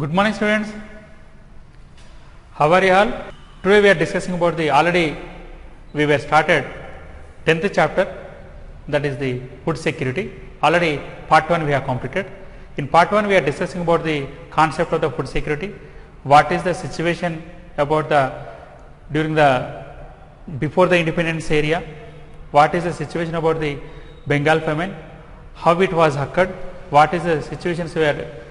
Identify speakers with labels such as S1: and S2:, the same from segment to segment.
S1: Good morning students, how are you all? Today we are discussing about the already we were started 10th chapter, that is the food security. Already part 1 we have completed. In part 1 we are discussing about the concept of the food security, what is the situation about the during the before the independence area, what is the situation about the Bengal famine, how it was occurred, what is the situations we are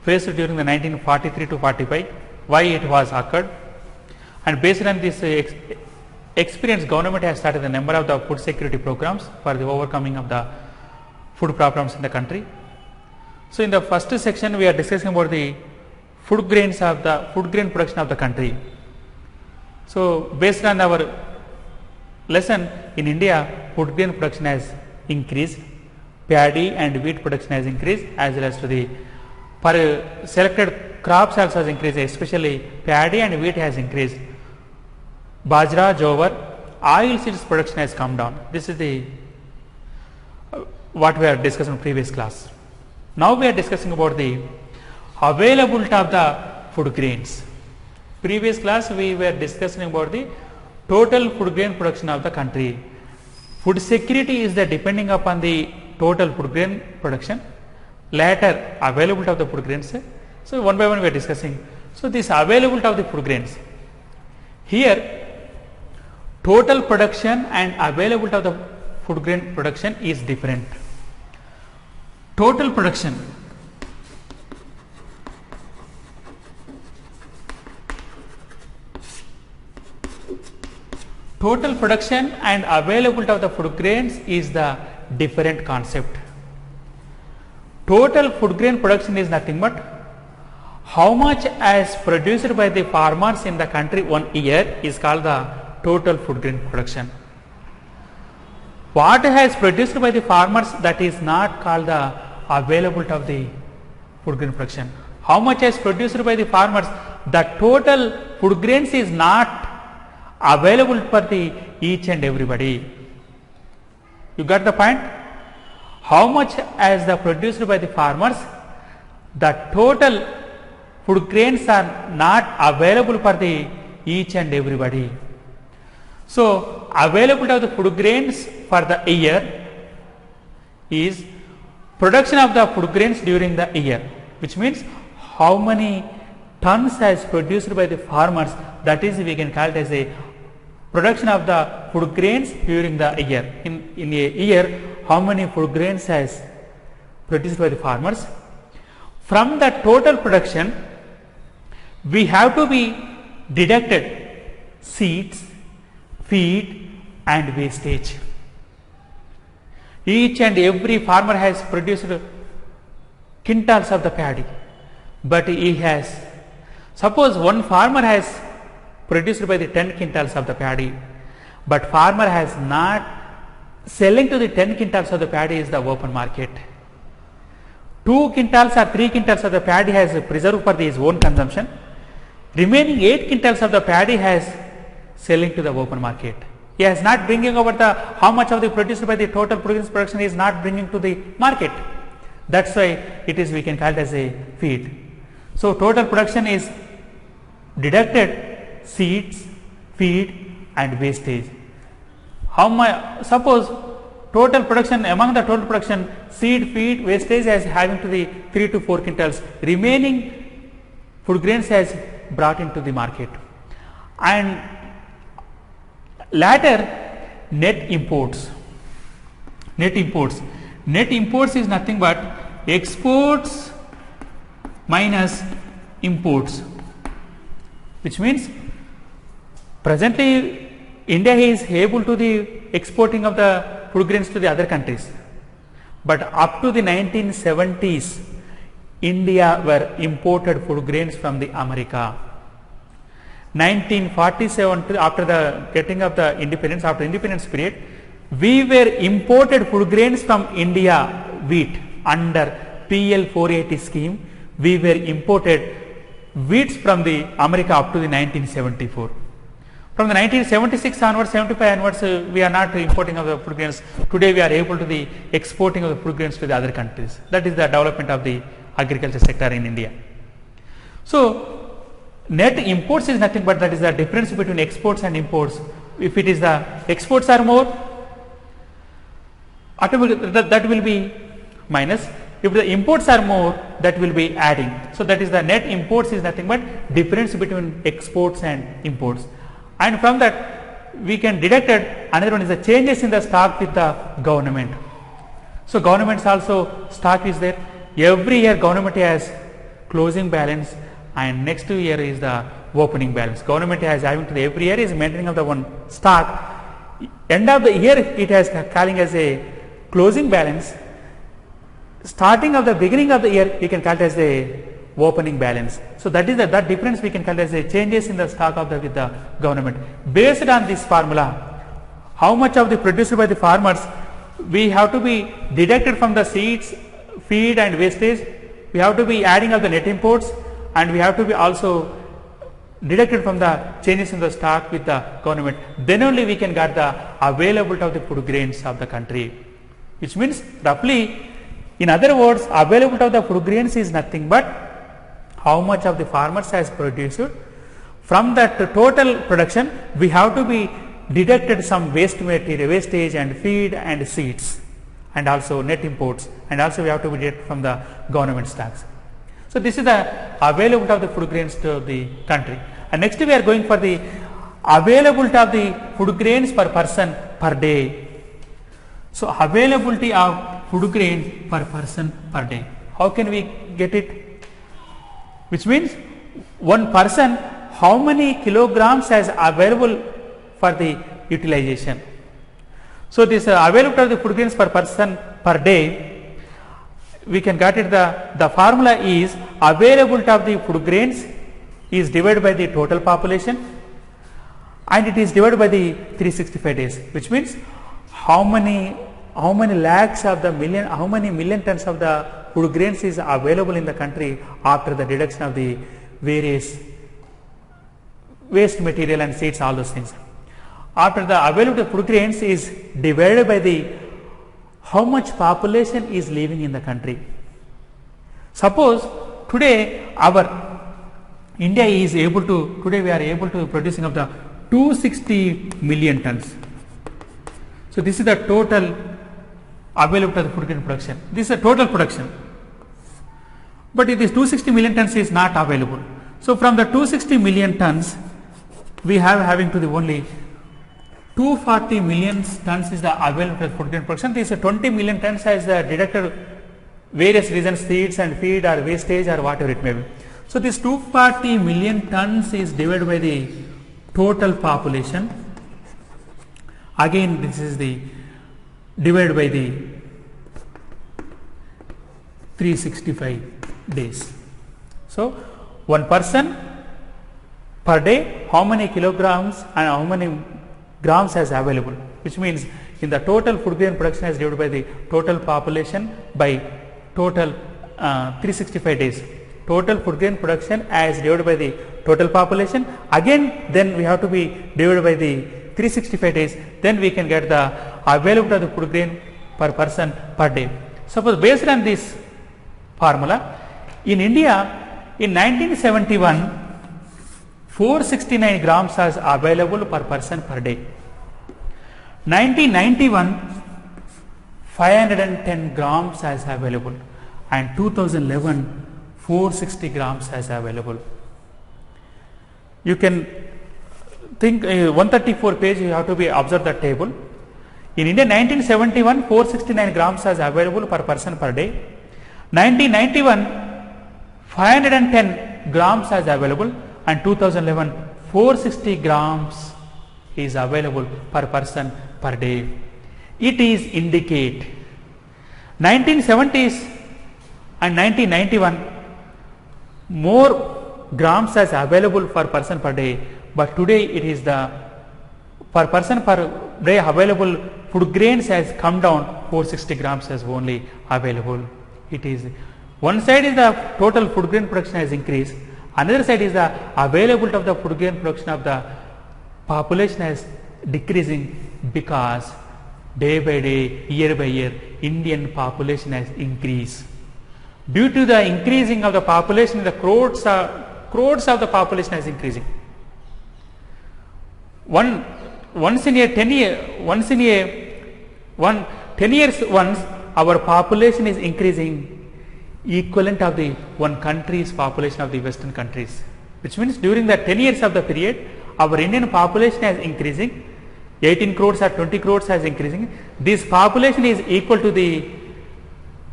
S1: faced during the 1943 to 45, why it was occurred, and based on this experience government has started a number of the food security programs for the overcoming of the food problems in the country. So in the first section we are discussing about the food grain production of the country. So based on our lesson, in India food grain production has increased, paddy and wheat production has increased, as well as to the per selected crops also has increased, especially paddy and wheat has increased. Bajra, jowar, oil seeds production has come down. This is the what we are discussing in previous class. Now we are discussing about the availability of the food grains. Previous class we were discussing about the total food grain production of the country. Food security is the depending upon the total food grain production, later availability of the food grains. So one by one we are discussing. So this availability of the food grains, here total production and availability of the food grain production is different. Total production, and availability of the food grains is the different concept. Total food grain production is nothing but how much as produced by the farmers in the country 1 year is called the total food grain production. What has produced by the farmers, that is not called the availability of the food grain production. How much is produced by the farmers, the total food grains is not available for the each and everybody. You got the point? How much as the produced by the farmers, the total food grains are not available for the each and everybody. So availability of the food grains for the year is production of the food grains during the year, which means how many tons has produced by the farmers, that is we can call it as a production of the food grains during the year. In a year, how many food grains has produced by the farmers. From the total production, we have to be deducted seeds, feed and wastage. Each and every farmer has produced quintals of the paddy, but he has, suppose one farmer has produced by the 10 quintals of the paddy, but farmer has not selling to the 10 quintals of the paddy is the open market. 2 quintals or 3 quintals of the paddy has preserved for his own consumption. Remaining 8 quintals of the paddy has selling to the open market. He is not bringing over the how much of the produced by the total production is not bringing to the market. That's why it is we can call it as a feed. So total production is deducted seeds, feed and wastage. How much, suppose total production, among the total production, seed, feed, wastage as having to the 3 to 4 quintals, remaining food grains has brought into the market. And latter net imports. Net imports is nothing but exports minus imports, which means presently India is able to the exporting of the food grains to the other countries, but up to the 1970s India were imported food grains from the America. 1947 after the getting of the independence, after independence period, we were imported food grains from India, wheat under PL 480 scheme. We were imported wheats from the America up to the 1974. From the 1976 onwards, 75 onwards, we are not importing of the food grains. Today we are able to the exporting of the food grains to the other countries. That is the development of the agriculture sector in India. So net imports is nothing but that is the difference between exports and imports. If it is the exports are more, that will be minus. If the imports are more, that will be adding. So that is the net imports is nothing but difference between exports and imports. And from that we can deduct another one is the changes in the stock with the government. So governments also stock is there. Every year government has closing balance and next year is the opening balance. Government has having to every year is maintaining of the one stock. End of the year it has calling as a closing balance. Starting of the beginning of the year you can call it as a opening balance. So that is that difference we can call it as a changes in the stock of the with the government. Based on this formula, how much of the produced by the farmers we have to be deducted from the seeds, feed and wastage. We have to be adding of the net imports and we have to be also deducted from the changes in the stock with the government. Then only we can get the availability of the food grains of the country, which means roughly, in other words, availability of the food grains is nothing but how much of the farmers has produced. From that total production we have to be deducted some waste material, wastage and feed and seeds and also net imports, and also we have to be deducted from the government stocks. So this is the availability of the food grains to the country. And next we are going for the availability of the food grains per person per day. So availability of food grain per person per day. How can we get it? Which means one person how many kilograms has available for the utilization. So this availability of the food grains per person per day, we can get it the formula is availability of the food grains is divided by the total population and it is divided by the 365 days, which means how many lakhs of the million, how many million tons of the food grains is available in the country after the deduction of the various waste material and seeds, all those things. After the availability of food grains is divided by the how much population is living in the country. Suppose today our India is able to, today we are able to producing of the 260 million tons. So this is the total availability of the food grain production. This is the total production. But if this 260 million tons is not available. So from the 260 million tons, we have having to the only 240 million tons is the available of food grain production. This is 20 million tons as the deducted various reasons, seeds and feed or wastage or whatever it may be. So this 240 million tons is divided by the total population. Again this is the divided by the 365 days. So one person per day how many kilograms and how many grams has available, which means in the total food grain production is divided by the total population by total 365 days. Total food grain production as divided by the total population, again then we have to be divided by the 365 days, then we can get the availability of the food grain per person per day. Suppose based on this formula, in India in 1971 469 grams was available per person per day. 1991 510 grams as available and 2011 460 grams as available. You can think 134 page you have to be observe the table. In India 1971 469 grams as available per person per day. 1991 510 grams as available and 2011 460 grams is available per person per day. It is indicate 1970s and 1991 more grams as available per person per day, but today it is the per person per day available food grains has come down, 460 grams as only available. It is one side is the total food grain production has increased, another side is the availability of the food grain production of the population is decreasing because day by day, year by year, Indian population has increased. Due to the increasing of the population, the crores crores of the population is increasing. Once in a 10 years once our population is increasing equivalent of the one country's population of the Western countries, which means during the 10 years of the period our Indian population is increasing, 18 crores or 20 crores is increasing. This population is equal to the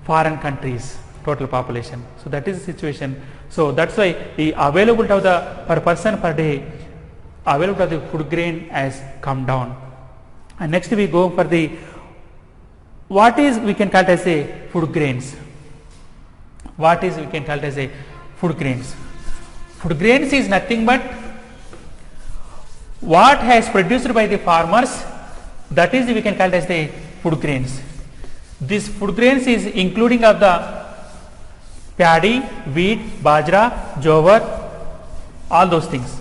S1: foreign countries total population. So that is the situation. So that's why the availability of the per person per day availability of the food grain has come down. And next we go for the what is we can call it as a food grains. What is we can call it as a food grains? Food grains is nothing but what has produced by the farmers, that is we can call it as the food grains. This food grains is including of the paddy, wheat, bajra, jowar, all those things.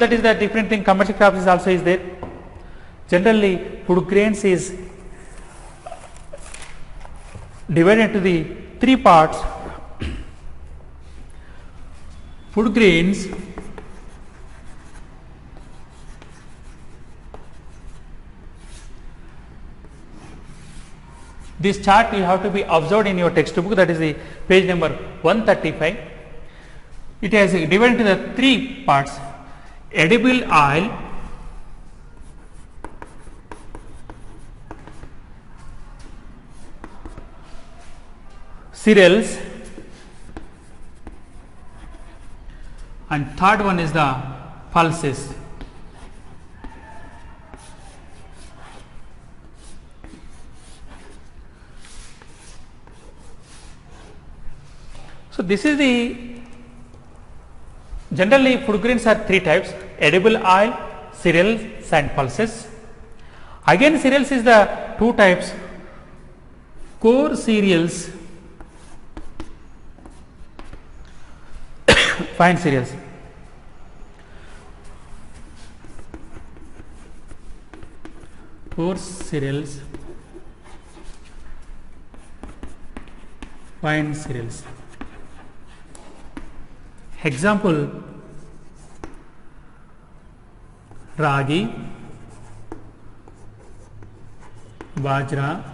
S1: That is the different thing. Commercial crops is also is there. Generally food grains is divided into the three parts. Food grains, this chart you have to be observed in your textbook, that is the page number 135. It has divided into the three parts: edible oil, cereals, and third one is the pulses. So this is the generally food grains are three types: edible oil, cereals and pulses. Again cereals is the two types: core cereals, fine cereals. Core cereals, fine cereals. Example: ragi, bajra,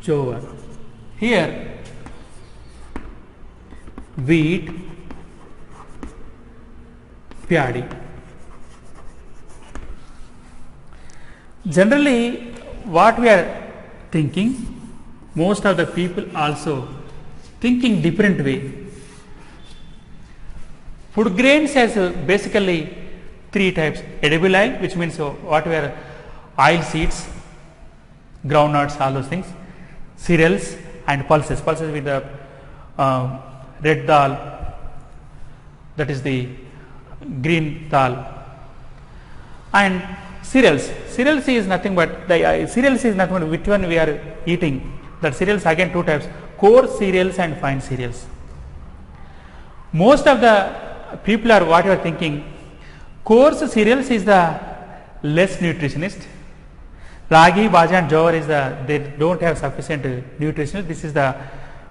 S1: jowar. Here wheat, paddy. Generally what we are thinking, most of the people also thinking different way. Food grains has basically three types: edible oil, which means what were oil seeds, groundnuts, all those things; cereals and pulses. Pulses with the red dal, that is the green dal, and cereals. Cereals is nothing but the cereals is nothing but which one we are eating. That cereals again two types: core cereals and fine cereals. Most of the people are what you are thinking, coarse cereals is the less nutritionist. Ragi, bajra and jowar is they don't have sufficient nutrition. This is the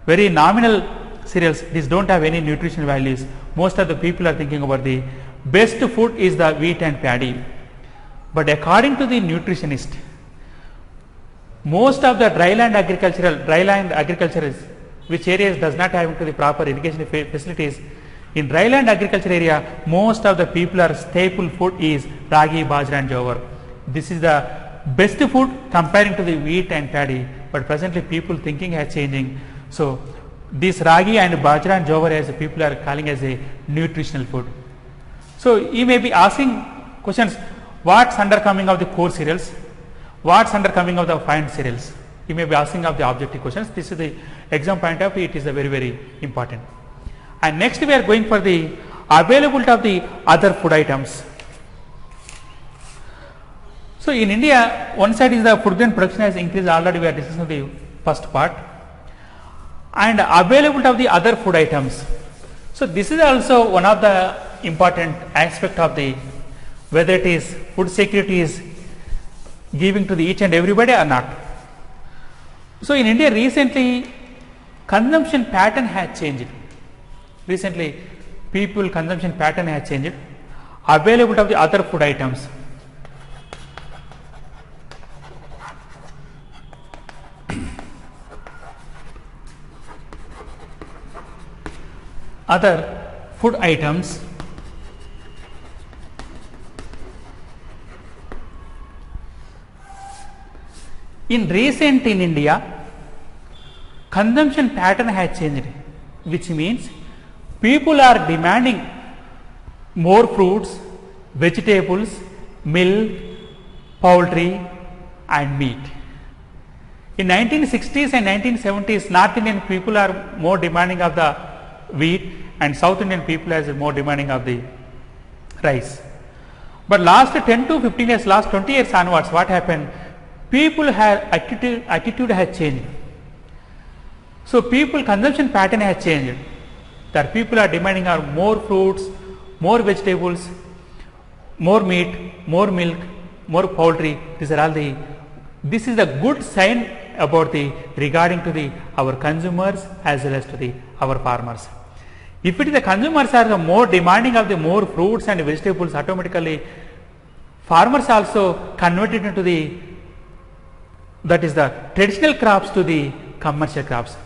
S1: very nominal cereals. These don't have any nutritional values. Most of the people are thinking about the best food is the wheat and paddy. But according to the nutritionist, most of the dryland agriculture is which areas does not have into the proper irrigation facilities. In dryland agriculture area, most of the people are staple food is ragi, bajra and jowar. This is the best food comparing to the wheat and paddy, but presently people thinking has changing. So this ragi and bajra and jowar as people are calling as a nutritional food. So you may be asking questions: what's under coming of the core cereals? What's under coming of the fine cereals? You may be asking of the objective questions. This is the exam point of view. It is a very, very important. And next we are going for the availability of the other food items. So in India, one side is the food grain production has increased. Already we are discussing the first part, and availability of the other food items. So this is also one of the important aspect of the whether it is food security is giving to the each and everybody or not. So in India recently consumption pattern has changed. Recently people consumption pattern has changed. Availability of the other food items. Other food items in recent in India, consumption pattern has changed, which means people are demanding more fruits, vegetables, milk, poultry and meat. In 1960s and 1970s, North Indian people are more demanding of the wheat and South Indian people are more demanding of the rice. But last 10 to 15 years, last 20 years onwards, what happened? People have attitude has changed. So people consumption pattern has changed. That people are demanding are more fruits, more vegetables, more meat, more milk, more poultry. These are all the. This is a good sign about the regarding to the our consumers as well as to the our farmers. If it is the consumers are the more demanding of the more fruits and vegetables, automatically farmers also converted into the that is the traditional crops to the commercial crops.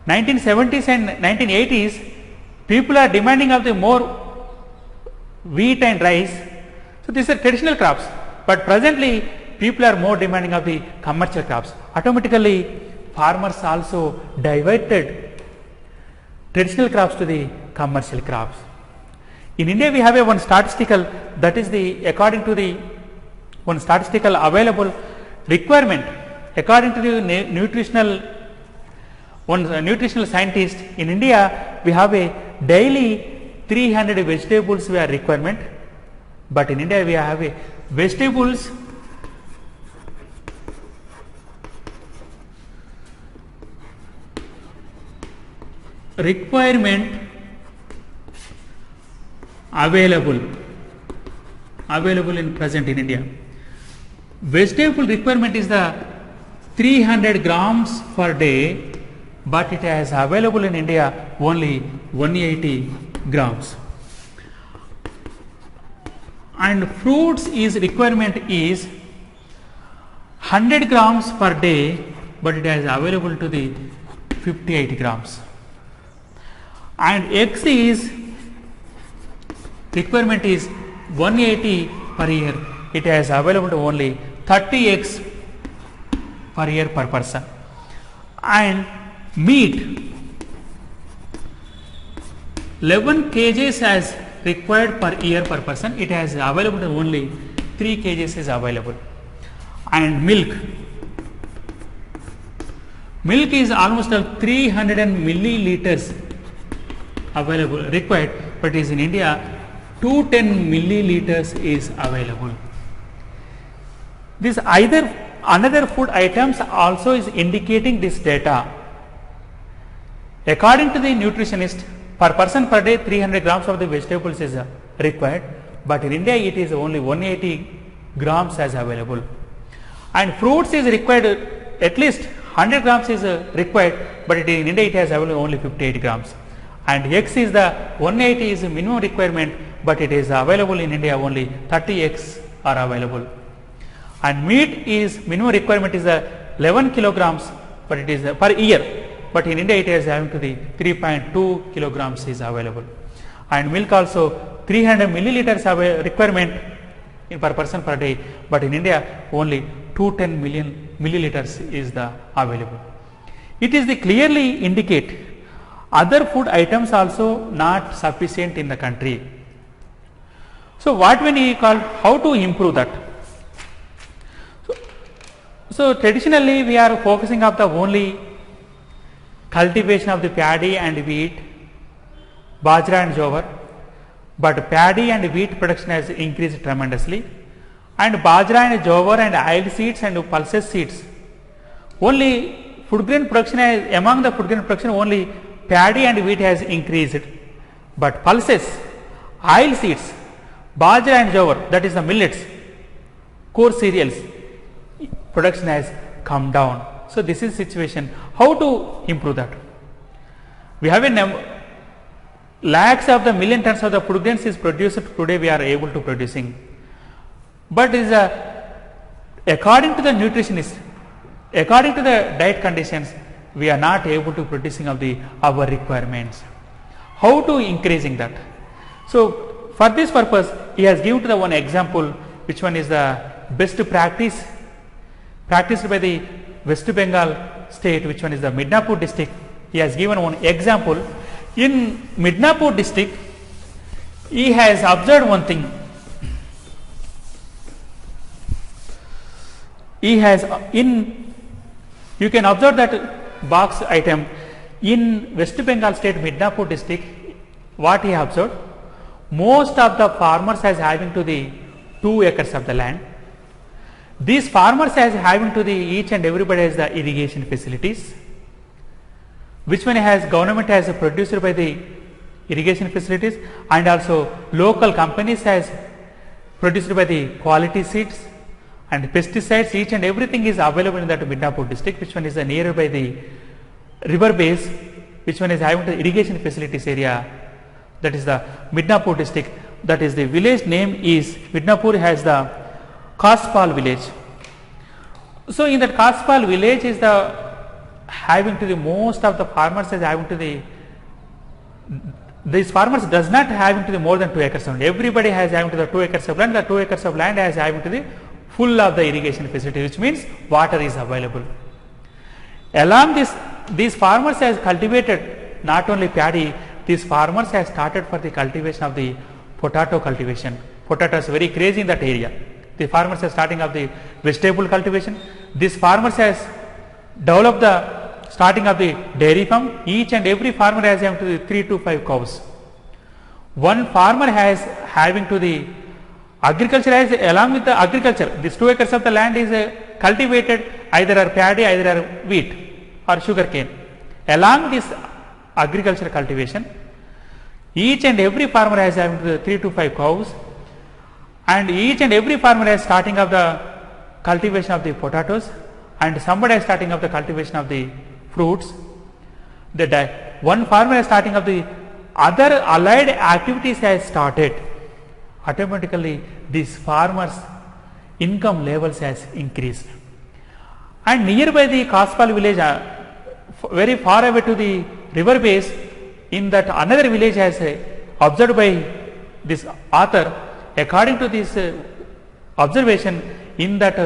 S1: 1970s and 1980s, people are demanding of the more wheat and rice. So these are traditional crops. But presently, people are more demanding of the commercial crops. Automatically, farmers also diverted traditional crops to the commercial crops. In India, we have a one statistical, that is the according to the one statistical available requirement. According to the nutritional scientist in India, we have a daily 300 vegetables we are requirement, but in India we have a vegetables requirement available in present in India. Vegetable requirement is the 300 grams per day, but it is available in India only 180 grams. And fruits is requirement is 100 grams per day, but it is available to the 58 grams. And eggs is requirement is 180 per year, it is available to only 30 eggs per year per person. And meat 11 kgs as required per year per person, it has available to only 3 kgs is available. And milk is almost 300 milliliters available required, but is in India 210 milliliters is available. This either another food items also is indicating this data. According to the nutritionist, per person per day 300 grams of the vegetables is required, but in India it is only 180 grams as available. And fruits is required at least 100 grams is required, but in India it has available only 58 grams. And eggs is the 180 is the minimum requirement, but it is available in India only 30 eggs are available. And meat is minimum requirement is 11 kilograms, but it is per year, but in India it is having to the 3.2 kilograms is available. And milk also 300 milliliters requirement per person per day, but in India only 210 million milliliters is the available. It is the clearly indicate other food items also not sufficient in the country. So what we call how to improve that? So traditionally we are focusing on the only cultivation of the paddy and wheat, bajra and jowar, but paddy and wheat production has increased tremendously, and bajra and jowar and oil seeds and pulses seeds, only food grain production has, among the food grain production only paddy and wheat has increased, but pulses, oil seeds, bajra and jowar, that is the millets, coarse cereals, production has come down. So this is situation. How to improve that? We have a lakhs of the million tons of the food grains is produced today we are able to producing, but is according to the nutritionist, according to the diet conditions, we are not able to producing of the our requirements. How to increasing that? So for this purpose, he has given to the one example, which one is the best practice practiced by the West Bengal state, which one is the Midnapur district. He has given one example. In Midnapur district, he has observed one thing. He has you can observe that box item in West Bengal state Midnapur district. What he observed, most of the farmers has having to the 2 acres of the land. These farmers has having to the each and everybody has the irrigation facilities, which one has government has produced by the irrigation facilities, and also local companies has produced by the quality seeds and pesticides. Each and everything is available in that Midnapur district, which one is nearby the river base, which one is having the irrigation facilities area. That is the Midnapur district. That is the village name is Midnapur has the Kaspal village. So in that Kaspal village is the having to the most of the farmers is having to the these farmers does not having to the more than 2 acres of land. Everybody has having to the 2 acres of land. The 2 acres of land has having to the full of the irrigation facility, which means water is available. Along this, these farmers has cultivated not only paddy, these farmers have started for the cultivation of the potato cultivation. Potato is very crazy in that area. The farmers are starting of the vegetable cultivation. These farmers has developed the starting of the dairy farm. Each and every farmer has having to the 3 to 5 cows. One farmer has having to the agriculture as along with the agriculture. These 2 acres of the land is cultivated either are paddy, either are wheat or sugar cane. Along this agriculture cultivation, each and every farmer has having to the 3 to 5 cows, and each and every farmer is starting of the cultivation of the potatoes, and somebody is starting of the cultivation of the fruits. One farmer is starting of the other allied activities has started. Automatically these farmers income levels has increased, and nearby the Kaspal village, very far away to the river base, in that another village has observed by this author. According to this observation, in that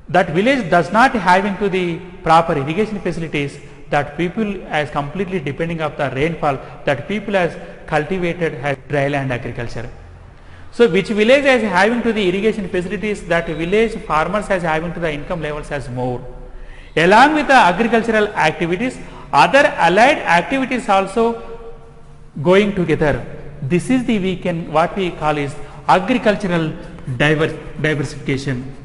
S1: that village does not having to the proper irrigation facilities, that people as completely depending of the rainfall, that people has cultivated has dry land agriculture. So which village is having to the irrigation facilities, that village farmers has having to the income levels as more. Along with the agricultural activities, other allied activities also going together. This is the what we call is agricultural diversification.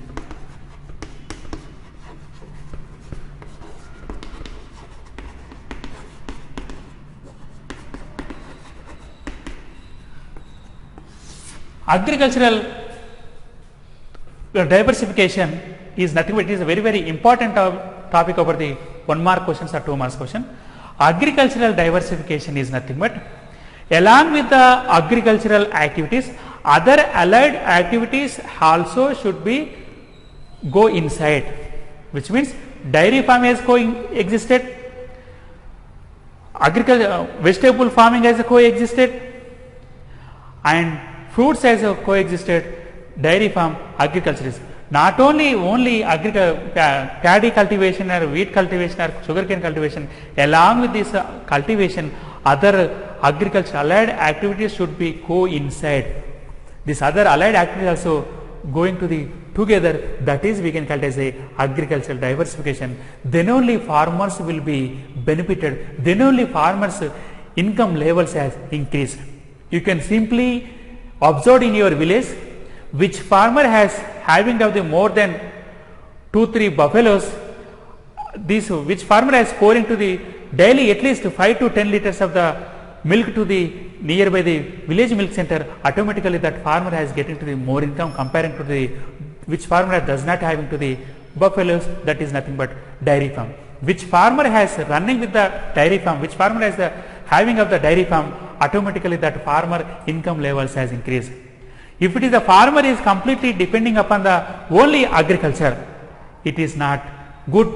S1: Agricultural diversification is nothing but it is a very, very important topic over the 1 mark questions or 2 marks question. Agricultural diversification is nothing but along with the agricultural activities, other allied activities also should be go inside, which means dairy farm has coexisted, agriculture, vegetable farming has coexisted, and fruits has coexisted. Dairy farm, agriculture is not only paddy cultivation or wheat cultivation or sugarcane cultivation. Along with this cultivation, other agriculture allied activities should be coincide. This other allied activities also going to the together. That is we can call it as a agricultural diversification. Then only farmers will be benefited. Then only farmers income levels has increased. You can simply observe in your village which farmer has having of the more than 2-3 buffaloes. This which farmer has pouring to the daily at least 5 to 10 liters of the milk to the nearby the village milk center. Automatically that farmer has getting to the more income comparing to the which farmer does not having to the buffaloes. That is nothing but dairy farm. Which farmer has running with the dairy farm, which farmer has the having of the dairy farm, automatically that farmer income levels has increased. If it is the farmer is completely depending upon the only agriculture, it is not good.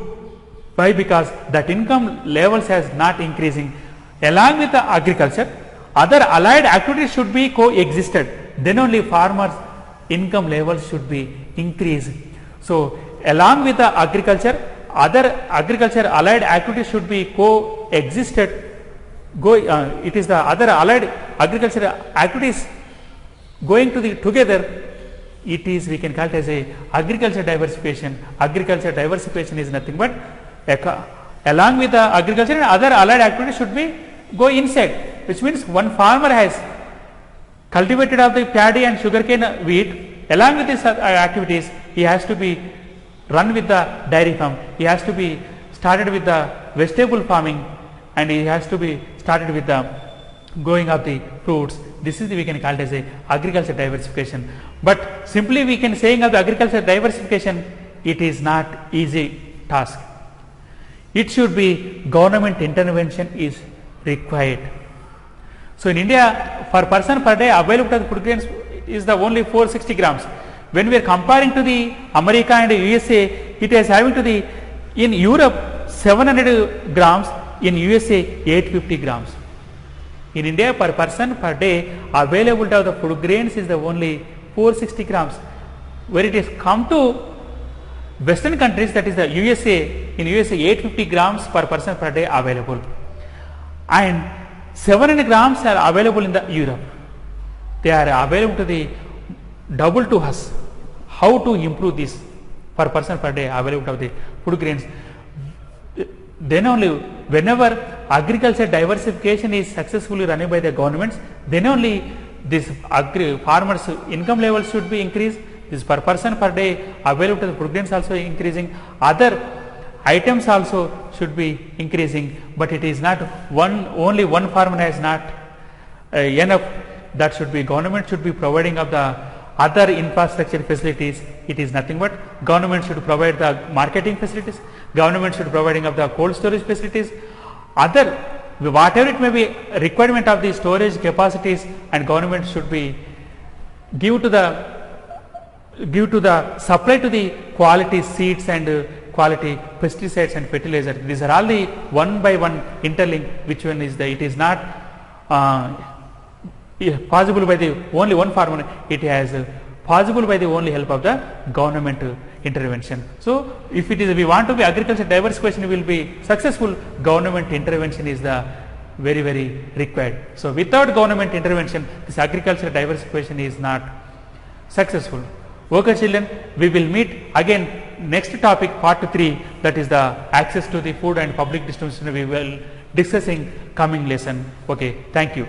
S1: Why? Because that income levels has not increasing. Along with the agriculture, other allied activities should be coexisted. Then only farmers income levels should be increased. So along with the agriculture, other agriculture allied activities should be coexisted. It is the other allied agriculture activities going to the together. It is, we can call it as a agriculture diversification. Agriculture diversification is nothing but along with the agriculture and other allied activities should be go inside, which means one farmer has cultivated of the paddy and sugarcane wheat. Along with these activities, he has to be run with the dairy farm. He has to be started with the vegetable farming, and he has to be started with the growing of the fruits. This is we can call it as a agriculture diversification. But simply we can saying of the agriculture diversification, it is not easy task. It should be government intervention is required. So in India, per person per day available of food grains is the only 460 grams. When we are comparing to the America and USA, it is having to the in Europe 700 grams, in USA 850 grams. In India, per person per day available of the food grains is the only 460 grams. Where it is come to Western countries, that is the USA, in USA 850 grams per person per day available, and 700 grams are available in the Europe. They are available to the double to us. How to improve this per person per day available of the food grains? Then only whenever agriculture diversification is successfully run by the governments, then only this farmers income level should be increased. This per person per day available to the food grains also increasing. Other items also should be increasing, but it is not only one farmer has not enough. That should be government should be providing of the other infrastructure facilities. It is nothing but government should provide the marketing facilities, government should providing of the cold storage facilities, other whatever it may be requirement of the storage capacities, and government should be give to the supply to the quality seeds and quality pesticides and fertilizers. These are all the one by one interlink. Which one is the, it is not possible by the only one farmer, it has possible by the only help of the government intervention. So if it is, we want to be agriculture diversification will be successful, government intervention is the very required. So without government intervention, this agriculture diversification is not successful. Okay children, we will meet again next topic part 3, that is the access to the food and public distribution. We will discussing coming lesson. Okay, thank you.